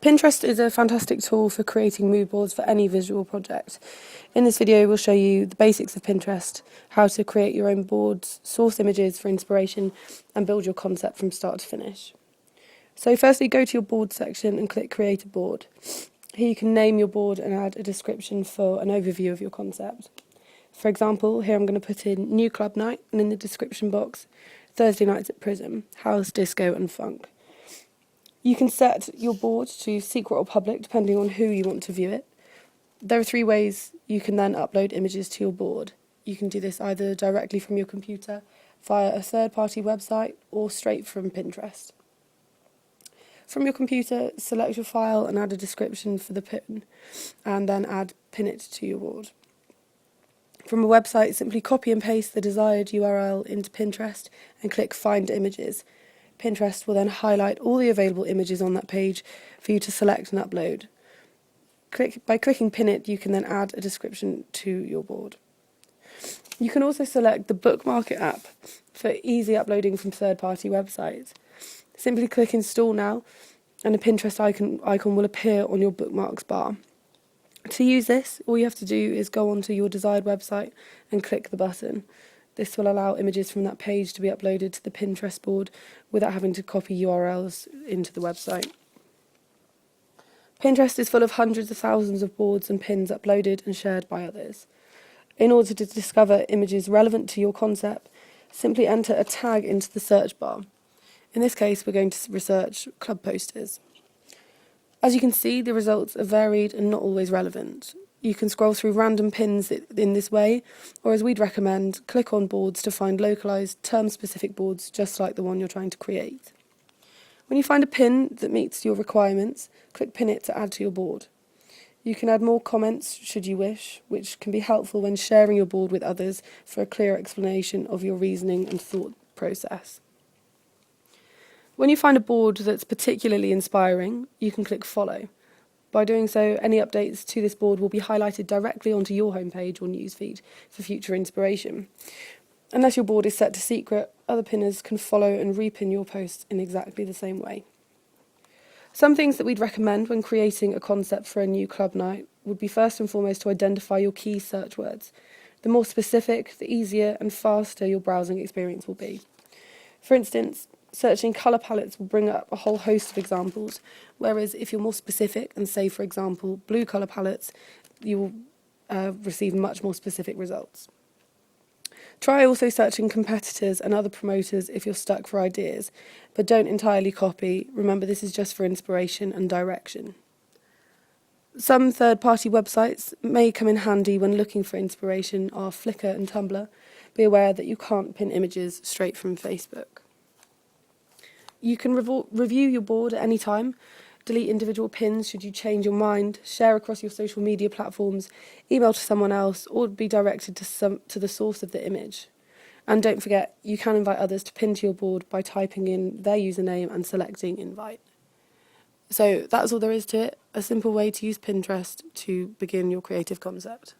Pinterest is a fantastic tool for creating mood boards for any visual project. In this video, we'll show you the basics of Pinterest, how to create your own boards, source images for inspiration, and build your concept from start to finish. So firstly, go to your board section and click Create a Board. Here you can name your board and add a description for an overview of your concept. For example, here I'm going to put in New Club Night, and in the description box, Thursday nights at Prism, house, disco and funk. You can set your board to secret or public depending on who you want to view it. There are 3 ways you can then upload images to your board. You can do this either directly from your computer, via a third-party website, or straight from Pinterest. From your computer, select your file and add a description for the pin, and then pin it to your board. From a website, simply copy and paste the desired URL into Pinterest and click Find Images. Pinterest will then highlight all the available images on that page for you to select and upload. By clicking Pin It, you can then add a description to your board. You can also select the Bookmark It app for easy uploading from third-party websites. Simply click Install now, and a Pinterest icon will appear on your bookmarks bar. To use this, all you have to do is go onto your desired website and click the button. This will allow images from that page to be uploaded to the Pinterest board without having to copy URLs into the website. Pinterest is full of hundreds of thousands of boards and pins uploaded and shared by others. In order to discover images relevant to your concept, simply enter a tag into the search bar. In this case, we're going to research club posters. As you can see, the results are varied and not always relevant. You can scroll through random pins in this way, or as we'd recommend, click on boards to find localised, term-specific boards just like the one you're trying to create. When you find a pin that meets your requirements, click Pin It to add to your board. You can add more comments should you wish, which can be helpful when sharing your board with others for a clear explanation of your reasoning and thought process. When you find a board that's particularly inspiring, you can click Follow. By doing so, any updates to this board will be highlighted directly onto your homepage or newsfeed for future inspiration. Unless your board is set to secret, other pinners can follow and repin your posts in exactly the same way. Some things that we'd recommend when creating a concept for a new club night would be first and foremost to identify your key search words. The more specific, the easier and faster your browsing experience will be. For instance, searching colour palettes will bring up a whole host of examples, whereas if you're more specific and say, for example, blue colour palettes, you will receive much more specific results. Try also searching competitors and other promoters if you're stuck for ideas, but don't entirely copy. Remember, this is just for inspiration and direction. Some third-party websites may come in handy when looking for inspiration are Flickr and Tumblr. Be aware that you can't pin images straight from Facebook. You can review your board at any time, delete individual pins should you change your mind, share across your social media platforms, email to someone else, or be directed to the source of the image. And don't forget, you can invite others to pin to your board by typing in their username and selecting Invite. So that's all there is to it, a simple way to use Pinterest to begin your creative concept.